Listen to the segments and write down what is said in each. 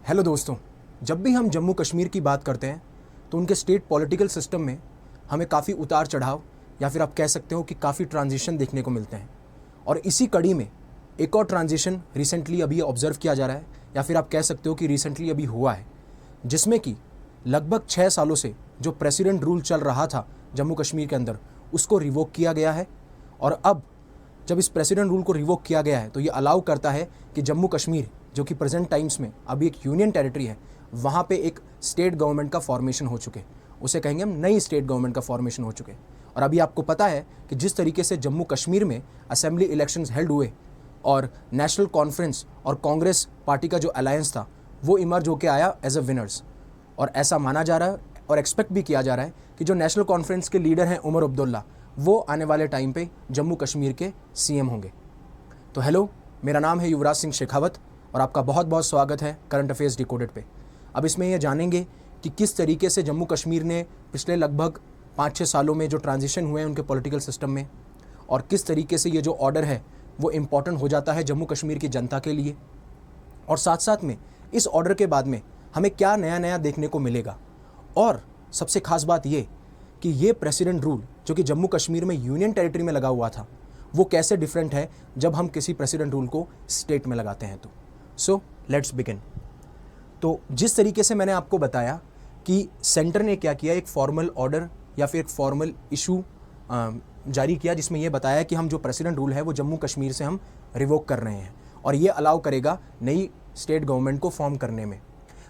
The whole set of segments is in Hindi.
हेलो दोस्तों, जब भी हम जम्मू कश्मीर की बात करते हैं तो उनके स्टेट पॉलिटिकल सिस्टम में हमें काफ़ी उतार चढ़ाव या फिर आप कह सकते हो कि काफ़ी ट्रांजिशन देखने को मिलते हैं। और इसी कड़ी में एक और ट्रांजिशन रिसेंटली अभी ऑब्जर्व किया जा रहा है या फिर आप कह सकते हो कि रिसेंटली अभी हुआ है, जिसमें कि लगभग 6 सालों से जो प्रेसिडेंट रूल चल रहा था जम्मू कश्मीर के अंदर उसको रिवोक किया गया है। और अब जब इस प्रेसिडेंट रूल को रिवोक किया गया है तो ये अलाउ करता है कि जम्मू कश्मीर जो कि प्रेजेंट टाइम्स में अभी एक यूनियन टेरिटरी है, वहाँ पे एक स्टेट गवर्नमेंट का फॉर्मेशन हो चुके, उसे कहेंगे हम नई स्टेट गवर्नमेंट का फॉर्मेशन हो चुके। और अभी आपको पता है कि जिस तरीके से जम्मू कश्मीर में असेंबली इलेक्शंस हेल्ड हुए और नेशनल कॉन्फ्रेंस और कांग्रेस पार्टी का जो अलायंस था वो इमर्ज होकर आया एज अ विनर्स। और ऐसा माना जा रहा है और एक्सपेक्ट भी किया जा रहा है कि जो नेशनल कॉन्फ्रेंस के लीडर हैं उमर अब्दुल्ला, वो आने वाले टाइम पे जम्मू कश्मीर के सीएम होंगे। तो हेलो, मेरा नाम है युवराज सिंह शेखावत और आपका बहुत बहुत स्वागत है करंट अफेयर्स डिकोडेड पे। अब इसमें ये जानेंगे कि किस तरीके से जम्मू कश्मीर ने पिछले लगभग 5-6 सालों में जो ट्रांजिशन हुए हैं उनके पॉलिटिकल सिस्टम में, और किस तरीके से ये जो ऑर्डर है वो इम्पॉर्टेंट हो जाता है जम्मू कश्मीर की जनता के लिए, और साथ साथ में इस ऑर्डर के बाद में हमें क्या नया नया देखने को मिलेगा। और सबसे खास बात ये कि ये प्रेसिडेंट रूल जो कि जम्मू कश्मीर में यूनियन टेरिटरी में लगा हुआ था वो कैसे डिफरेंट है जब हम किसी प्रेसिडेंट रूल को स्टेट में लगाते हैं। तो सो लेट्स बिगिन। तो जिस तरीके से मैंने आपको बताया कि सेंटर ने क्या किया, एक फॉर्मल ऑर्डर या फिर एक फॉर्मल इशू जारी किया जिसमें यह बताया कि हम जो प्रेसिडेंट रूल है वो जम्मू कश्मीर से हम रिवोक कर रहे हैं और ये अलाउ करेगा नई स्टेट गवर्नमेंट को फॉर्म करने में।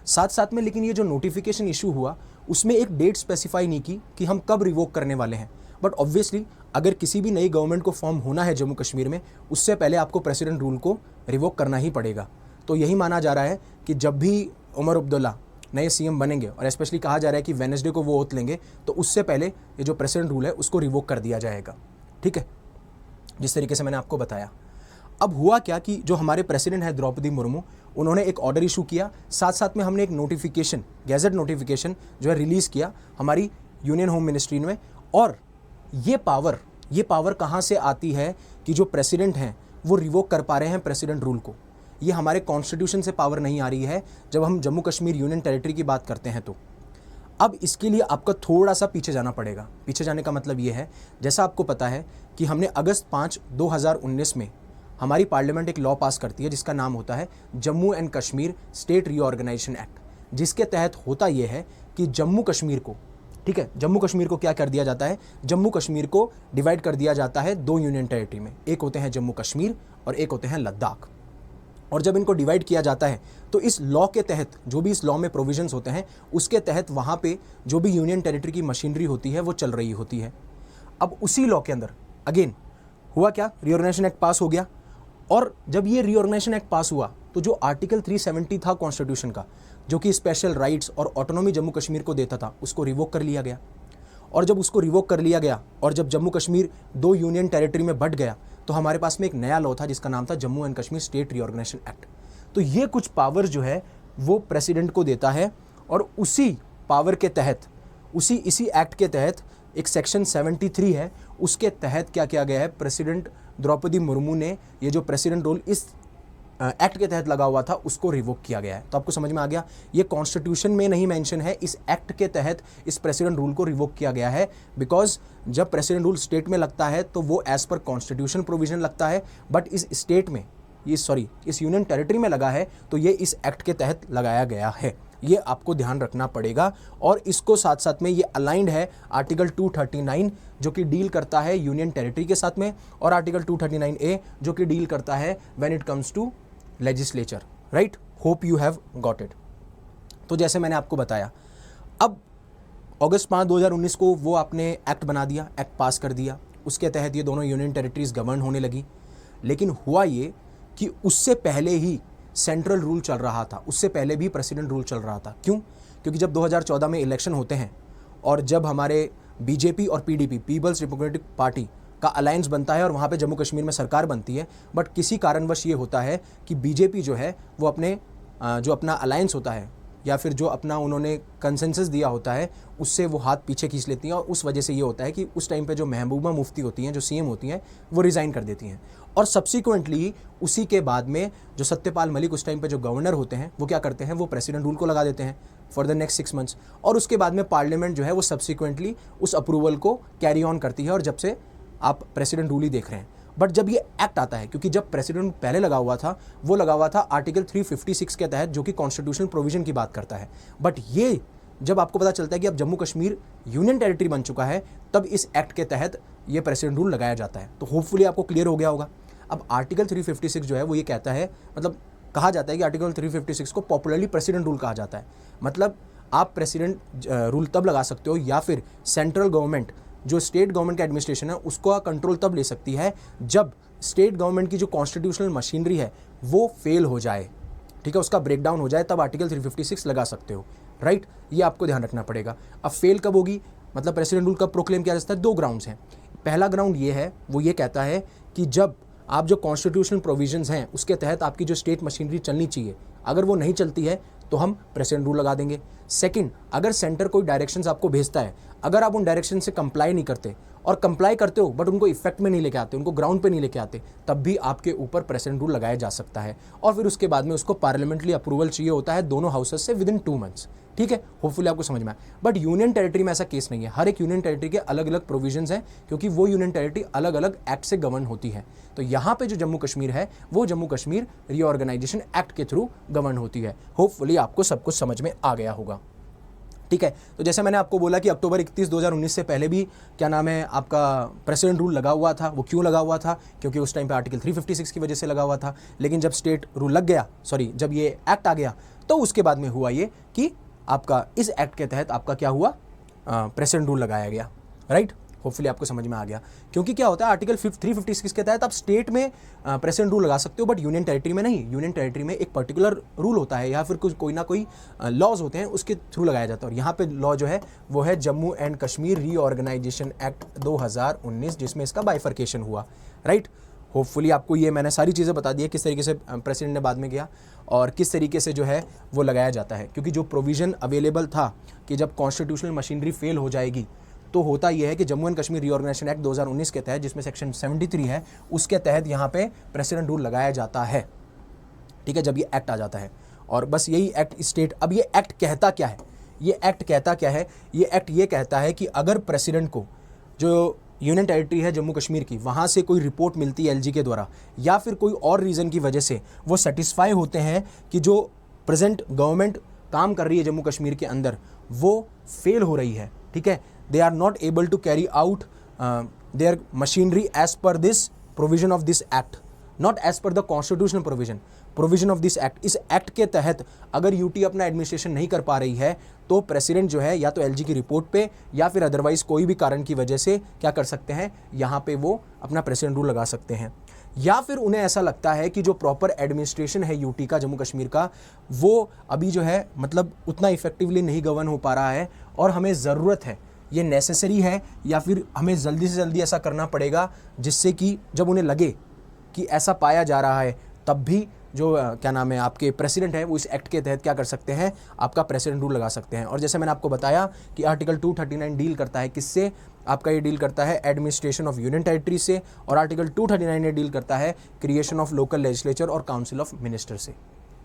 साथ साथ में लेकिन ये जो नोटिफिकेशन इशू हुआ उसमें एक डेट स्पेसिफाई नहीं की कि हम कब रिवोक करने वाले हैं। बट ऑब्वियसली अगर किसी भी नई गवर्नमेंट को फॉर्म होना है जम्मू कश्मीर में, उससे पहले आपको प्रेसिडेंट रूल को रिवोक करना ही पड़ेगा। तो यही माना जा रहा है कि जब भी उमर अब्दुल्ला नए सीएम बनेंगे, और स्पेशली कहा जा रहा है कि वेडनेसडे को वो ओथ लेंगे, तो उससे पहले ये जो प्रेसिडेंट रूल है उसको रिवोक कर दिया जाएगा। ठीक है, जिस तरीके से मैंने आपको बताया। अब हुआ क्या कि जो हमारे प्रेसिडेंट है द्रौपदी मुर्मू, उन्होंने एक ऑर्डर इशू किया, साथ साथ में हमने एक नोटिफिकेशन, गैजेट नोटिफिकेशन जो है रिलीज़ किया हमारी यूनियन होम मिनिस्ट्री में। और ये पावर कहाँ से आती है कि जो प्रेसिडेंट हैं वो रिवोक कर पा रहे हैं प्रेसिडेंट रूल को। ये हमारे कॉन्स्टिट्यूशन से पावर नहीं आ रही है जब हम जम्मू कश्मीर यूनियन टेरिटरी की बात करते हैं। तो अब इसके लिए आपको थोड़ा सा पीछे जाना पड़ेगा। पीछे जाने का मतलब ये है, जैसा आपको पता है कि हमने अगस्त 5, 2019 में हमारी पार्लियामेंट एक लॉ पास करती है जिसका नाम होता है Jammu and Kashmir state reorganisation act, जिसके तहत होता यह है कि जम्मू कश्मीर को, ठीक है, जम्मू कश्मीर को क्या कर दिया जाता है, जम्मू कश्मीर को डिवाइड कर दिया जाता है 2 यूनियन टेरिटरी में। एक होते हैं जम्मू कश्मीर और एक होते हैं लद्दाख। और जब इनको डिवाइड किया जाता है तो इस लॉ के तहत, जो भी इस लॉ में प्रोविजंस होते हैं उसके तहत वहाँ पे जो भी यूनियन टेरिटरी की मशीनरी होती है वो चल रही होती है। अब उसी लॉ के अंदर अगेन हुआ क्या, रीऑर्गेनाइजेशन एक्ट पास हो गया। और जब ये रीऑर्गेनाइजेशन एक्ट पास हुआ तो जो आर्टिकल 370 था कॉन्स्टिट्यूशन का, जो कि स्पेशल राइट्स और ऑटोनॉमी जम्मू कश्मीर को देता था, उसको रिवोक कर लिया गया। और जब उसको रिवोक कर लिया गया और जब जम्मू कश्मीर 2 यूनियन टेरिटरी में बंट गया तो हमारे पास में एक नया लॉ था जिसका नाम था Jammu and Kashmir state reorganisation act. तो ये कुछ पावर जो है वो प्रेसिडेंट को देता है, और उसी पावर के तहत, इसी एक्ट के तहत एक सेक्शन 73 है, उसके तहत क्या किया गया है, प्रेसिडेंट द्रौपदी मुर्मू ने ये जो प्रेसिडेंट रोल इस एक्ट के तहत लगा हुआ था उसको रिवोक किया गया है। तो आपको समझ में आ गया, ये कॉन्स्टिट्यूशन में नहीं मेंशन है, इस एक्ट के तहत इस प्रेसिडेंट रूल को रिवोक किया गया है। बिकॉज जब प्रेसिडेंट रूल स्टेट में लगता है तो वो एज पर कॉन्स्टिट्यूशन प्रोविजन लगता है, बट इस स्टेट में, इस यूनियन टेरिटरी में लगा है तो ये इस एक्ट के तहत लगाया गया है। ये आपको ध्यान रखना पड़ेगा। और इसको साथ साथ में ये अलाइंड है आर्टिकल 239 जो कि डील करता है यूनियन टेरिटरी के साथ में, और आर्टिकल 239A जो कि डील करता है when it comes to legislature. Right, hope you have got it. तो जैसे मैंने आपको बताया, अब अगस्त 5, 2019 को वो आपने एक्ट बना दिया, एक्ट पास कर दिया, उसके तहत ये दोनों यूनियन टेरिटरीज गवर्न होने लगी। लेकिन हुआ ये कि उससे पहले ही सेंट्रल रूल चल रहा था, उससे पहले भी प्रेसिडेंट रूल चल रहा था। क्यों? क्योंकि जब 2014 में इलेक्शन होते हैं और जब हमारे बीजेपी और पीडीपी, पीपल्स डेमोक्रेटिक पार्टी का अलायंस बनता है और वहाँ पे जम्मू कश्मीर में सरकार बनती है, बट किसी कारणवश ये होता है कि बीजेपी जो है वो अपने जो अपना अलायंस होता है या फिर जो अपना उन्होंने कंसेंसस दिया होता है उससे वो हाथ पीछे खींच लेती हैं, और उस वजह से ये होता है कि उस टाइम पे जो महबूबा मुफ्ती होती हैं, जो सीएम होती हैं, वो रिज़ाइन कर देती हैं। और सब्सिक्वेंटली उसी के बाद में जो सत्यपाल मलिक उस टाइम पे जो गवर्नर होते हैं, वो क्या करते हैं, वो प्रेसिडेंट रूल को लगा देते हैं फॉर द नेक्स्ट 6 मंथ्स, और उसके बाद में पार्लियामेंट जो है वो सब्सिक्वेंटली उस अप्रूवल को कैरी ऑन करती है, और जब से आप प्रेसिडेंट रूल ही देख रहे हैं। बट जब ये एक्ट आता है, क्योंकि जब प्रेसिडेंट पहले लगा हुआ था, वो लगा हुआ था आर्टिकल 356 के तहत, जो कि कॉन्स्टिट्यूशनल प्रोविजन की बात करता है। बट ये जब आपको पता चलता है कि अब जम्मू कश्मीर यूनियन टेरिटरी बन चुका है, तब इस एक्ट के तहत ये प्रेसिडेंट रूल लगाया जाता है। तो होपफुली आपको क्लियर हो गया होगा। अब आर्टिकल 356 जो है वो ये कहता है, मतलब कहा जाता है कि आर्टिकल 356 को पॉपुलरली प्रेसिडेंट रूल कहा जाता है। मतलब आप प्रेसिडेंट रूल तब लगा सकते हो, या फिर सेंट्रल गवर्नमेंट जो स्टेट गवर्नमेंट का एडमिनिस्ट्रेशन है उसको कंट्रोल तब ले सकती है जब स्टेट गवर्नमेंट की जो कॉन्स्टिट्यूशनल मशीनरी है वो फेल हो जाए, ठीक है, उसका ब्रेकडाउन हो जाए, तब आर्टिकल 356 लगा सकते हो, राइट। ये आपको ध्यान रखना पड़ेगा। अब फेल कब होगी, मतलब प्रेसिडेंट रूल कब प्रोक्लेम किया जा सकता है? 2 ग्राउंड्स हैं। पहला ग्राउंड ये है, वो ये कहता है कि जब आप जो कॉन्स्टिट्यूशनल प्रोविजंस हैं उसके तहत आपकी जो स्टेट मशीनरी चलनी चाहिए, अगर वो नहीं चलती है तो हम प्रेसिडेंट रूल लगा देंगे। सेकंड, अगर सेंटर कोई डायरेक्शंस आपको भेजता है, अगर आप उन डायरेक्शन से कंप्लाई नहीं करते, और कंप्लाई करते हो बट उनको इफेक्ट में नहीं लेके आते, उनको ग्राउंड पे नहीं लेके आते, तब भी आपके ऊपर प्रेसिडेंट रूल लगाया जा सकता है। और फिर उसके बाद में उसको पार्लियामेंट्री अप्रूवल चाहिए होता है दोनों हाउसेस से विद इन 2 मंथ्स, ठीक है। होपफुली आपको समझ में आए। बट यूनियन टेरिटरी में ऐसा केस नहीं है। हर एक यूनियन टेरिटरी के अलग अलग प्रोविजंस हैं, क्योंकि वो यूनियन टेरिटरी अलग अलग एक्ट से गवर्न होती है। तो यहाँ पे जो जम्मू कश्मीर है वो जम्मू कश्मीर रीऑर्गेनाइजेशन एक्ट के थ्रू गवर्न होती है। होपफुली आपको सब कुछ समझ में आ गया होगा, ठीक है। तो जैसे मैंने आपको बोला कि अक्टूबर 31, 2019 से पहले भी क्या नाम है आपका प्रेसिडेंट रूल लगा हुआ था। वो क्यों लगा हुआ था? क्योंकि उस टाइम पे आर्टिकल 356 की वजह से लगा हुआ था। लेकिन जब स्टेट रूल लग गया, जब ये एक्ट आ गया, तो उसके बाद में हुआ ये कि आपका इस एक्ट के तहत आपका क्या हुआ, प्रेसिडेंट रूल लगाया गया, राइट। होपफुली आपको समझ में आ गया। क्योंकि क्या होता है, आर्टिकल 356 के तहत आप स्टेट में प्रेसिडेंट रूल लगा सकते हो, बट यूनियन टेरिटरी में नहीं। यूनियन टेरिटरी में एक पर्टिकुलर रूल होता है, या फिर कोई ना कोई लॉज होते हैं, उसके थ्रू लगाया जाता है। और यहाँ पे लॉ जो है वो है Jammu and Kashmir reorganisation act 2019, जिसमें इसका बाइफर्केशन हुआ, राइट। होपफुली आपको ये मैंने सारी चीज़ें बता दी है, किस तरीके से प्रेसिडेंट ने बाद में किया और किस तरीके से जो है वो लगाया जाता है। क्योंकि जो प्रोविज़न अवेलेबल था कि जब कॉन्स्टिट्यूशनल मशीनरी फेल हो जाएगी, तो होता यह है कि Jammu and Kashmir reorganisation act 2019 के तहत, जिसमें सेक्शन 73 है, उसके तहत यहाँ पे प्रेसिडेंट रूल लगाया जाता है, ठीक है, जब ये एक्ट आ जाता है। और बस यही एक्ट स्टेट, अब ये एक्ट कहता क्या है? ये एक्ट कहता क्या है? ये एक्ट ये कहता है कि अगर प्रेसिडेंट को जो यूनियन टेरिटरी है जम्मू कश्मीर की, वहाँ से कोई रिपोर्ट मिलती है एलजी के द्वारा, या फिर कोई और रीज़न की वजह से वो सेटिस्फाई होते हैं कि जो प्रेजेंट गवर्नमेंट काम कर रही है जम्मू कश्मीर के अंदर वो फेल हो रही है, ठीक है, they are not able to carry out their machinery as per this provision of this act, not as per the constitutional provision of this act। इस एक्ट के तहत अगर यूटी अपना एडमिनिस्ट्रेशन नहीं कर पा रही है, तो प्रेसिडेंट जो है या तो एलजी की रिपोर्ट पे या फिर अदरवाइज कोई भी कारण की वजह से क्या कर सकते हैं, यहाँ पे वो अपना प्रेसिडेंट रूल लगा सकते हैं। या फिर उन्हें ऐसा लगता है कि जो प्रॉपर एडमिनिस्ट्रेशन है यूटी का, जम्मू कश्मीर का, वो अभी जो है मतलब उतना इफेक्टिवली नहीं गवर्न हो पा रहा है, और हमें ज़रूरत है, ये नेसेसरी है, या फिर हमें जल्दी से जल्दी ऐसा करना पड़ेगा जिससे कि जब उन्हें लगे कि ऐसा पाया जा रहा है, तब भी जो क्या नाम है आपके प्रेसिडेंट है वो इस एक्ट के तहत क्या कर सकते हैं, आपका प्रेसिडेंट रूल लगा सकते हैं। और जैसे मैंने आपको बताया कि आर्टिकल 239 डील करता है किससे, आपका ये डील करता है एडमिनिस्ट्रेशन ऑफ यूनियन टेरिटरी से, और आर्टिकल 239 ने डील करता है क्रिएशन ऑफ लोकल लेजिस्लेचर और काउंसिल ऑफ मिनिस्टर से,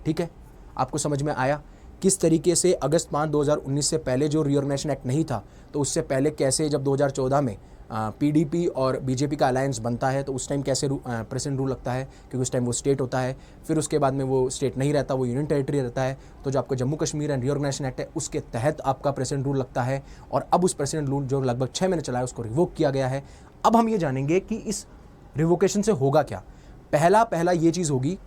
ठीक है। आपको समझ में आया किस तरीके से अगस्त 5, 2019 से पहले जो रीऑर्गेनाइजेशन एक्ट नहीं था, तो उससे पहले कैसे जब 2014 में पीडीपी और बीजेपी का अलायंस बनता है, तो उस टाइम कैसे प्रेसिडेंट रूल लगता है, क्योंकि उस टाइम वो स्टेट होता है। फिर उसके बाद में वो स्टेट नहीं रहता, वो यूनियन टेरिटरी रहता है। तो जो आपका Jammu Kashmir and reorganisation act है, उसके तहत आपका प्रेसिडेंट रूल लगता है। और अब उस प्रेसिडेंट रूल जो लगभग 6 महीने चला है, उसको रिवोक किया गया है। अब हम ये जानेंगे कि इस रिवोकेशन से होगा क्या। पहला ये चीज़ होगी,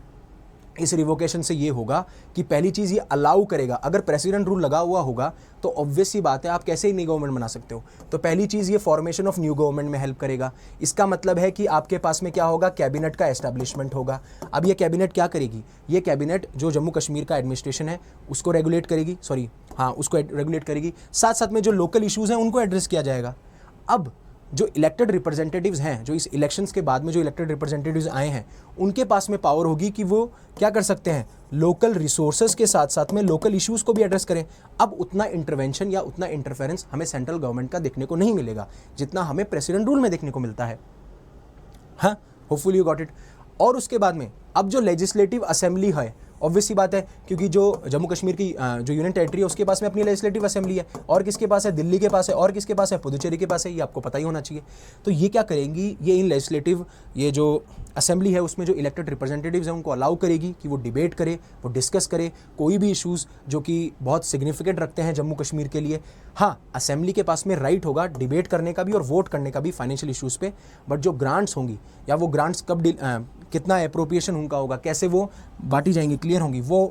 इस रिवोकेशन से ये होगा कि पहली चीज़ ये अलाउ करेगा, अगर प्रेसिडेंट रूल लगा हुआ होगा तो ऑब्वियस सी बात है आप कैसे ही नई गवर्नमेंट बना सकते हो। तो पहली चीज़ ये फॉर्मेशन ऑफ न्यू गवर्नमेंट में हेल्प करेगा। इसका मतलब है कि आपके पास में क्या होगा, कैबिनेट का एस्टैब्लिशमेंट होगा। अब ये कैबिनेट क्या करेगी, ये कैबिनेट जो जम्मू कश्मीर का एडमिनिस्ट्रेशन है उसको रेगुलेट करेगी, उसको रेगुलेट करेगी। साथ साथ में जो लोकल इशूज़ हैं उनको एड्रेस किया जाएगा। अब जो इलेक्टेड रिप्रेजेंटेटिव्स हैं, जो इस इलेक्शंस के बाद में जो इलेक्टेड रिप्रेजेंटेटिव्स आए हैं, उनके पास में पावर होगी कि वो क्या कर सकते हैं, लोकल रिसोर्सेज के साथ साथ में लोकल इश्यूज़ को भी एड्रेस करें। अब उतना इंटरवेंशन या उतना इंटरफेरेंस हमें सेंट्रल गवर्नमेंट का देखने को नहीं मिलेगा जितना हमें प्रेसिडेंट रूल में देखने को मिलता है। हाँ, होपफुली यू गॉट इट। और उसके बाद में अब जो लेजिस्लेटिव असेंबली है, ऑब्वियस सी बात है, क्योंकि जो जम्मू कश्मीर की जो यूनियन टेरिटरी है उसके पास में अपनी लेजिस्लेटिव असेंबली है, और किसके पास है, दिल्ली के पास है, और किसके पास है, पुदुचेरी के पास है, ये आपको पता ही होना चाहिए। तो ये क्या करेंगी, ये इन लेजिस्लेटिव ये जो असेंबली है उसमें जो इलेक्टेड रिप्रेजेंटेटिव्स हैं उनको अलाउ करेगी कि वो डिबेट करे, वो डिस्कस करे कोई भी इशूज़ जो कि बहुत सिग्निफिकेंट रखते हैं जम्मू कश्मीर के लिए। हाँ, असेंबली के पास में राइट होगा डिबेट करने का भी और वोट करने का भी फाइनेंशियल इशूज़ पे, बट जो ग्रांट्स होंगी या वो ग्रांट्स कब कितना एप्रोप्रिएशन उनका होगा, कैसे वो बांटी जाएंगी, क्लियर होंगी, वो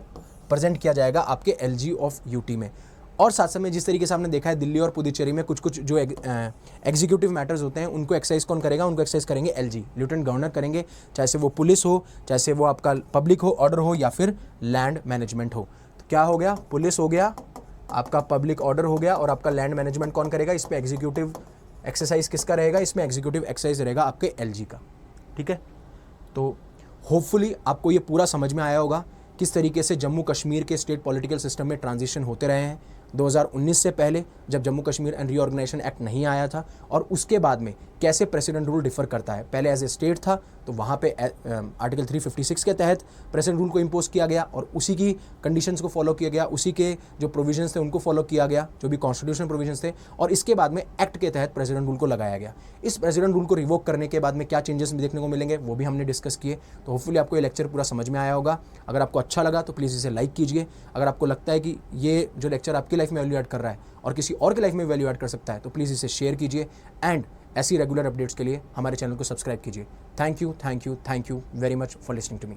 प्रेजेंट किया जाएगा आपके LG ऑफ यूटी में। और साथ साथ में जिस तरीके से आपने देखा है दिल्ली और पुदुचेरी में कुछ कुछ जो एग्जीक्यूटिव मैटर्स होते हैं उनको एक्सरसाइज कौन करेगा, उनको एक्सरसाइज करेंगे LG, लेफ्टिनेंट गवर्नर करेंगे, चाहे से वो पुलिस हो, चाहे से वो आपका पब्लिक हो ऑर्डर हो या फिर लैंड मैनेजमेंट हो। तो क्या हो गया, पुलिस हो गया, आपका पब्लिक ऑर्डर हो गया, और आपका लैंड मैनेजमेंट कौन करेगा, इस पर एग्जीक्यूटिव एक्सरसाइज किसका रहेगा, इसमें एग्जीक्यूटिव एक्सरसाइज रहेगा आपके LG का। ठीक है, तो होपफुली आपको ये पूरा समझ में आया होगा किस तरीके से जम्मू कश्मीर के स्टेट पॉलिटिकल सिस्टम में ट्रांजिशन होते रहे हैं 2019 से पहले, जब Jammu Kashmir and reorganisation act नहीं आया था, और उसके बाद में कैसे प्रेसिडेंट रूल डिफर करता है। पहले एज ए स्टेट था तो वहाँ पे आर्टिकल 356 के तहत प्रेसिडेंट रूल को इम्पोज किया गया और उसी की कंडीशंस को फॉलो किया गया, उसी के जो प्रोविजंस थे उनको फॉलो किया गया, जो भी कॉन्स्टिट्यूशनल प्रोविजंस थे, और इसके बाद में एक्ट के तहत प्रेसिडेंट रूल को लगाया गया। इस प्रेसिडेंट रूल को रिवोक करने के बाद में क्या चेंजेस देखने को मिलेंगे वो भी हमने डिस्कस किए। तो होपफुली आपको ये लेक्चर पूरा समझ में आया होगा। अगर आपको अच्छा लगा तो प्लीज़ इसे लाइक कीजिए। अगर आपको लगता है कि ये जो लेक्चर आपकी लाइफ में वैल्यू ऐड कर रहा है और किसी और की लाइफ में वैल्यू ऐड कर सकता है तो प्लीज़ इसे शेयर कीजिए, एंड ऐसी रेगुलर अपडेट्स के लिए हमारे चैनल को सब्सक्राइब कीजिए। Thank you very much for listening to me.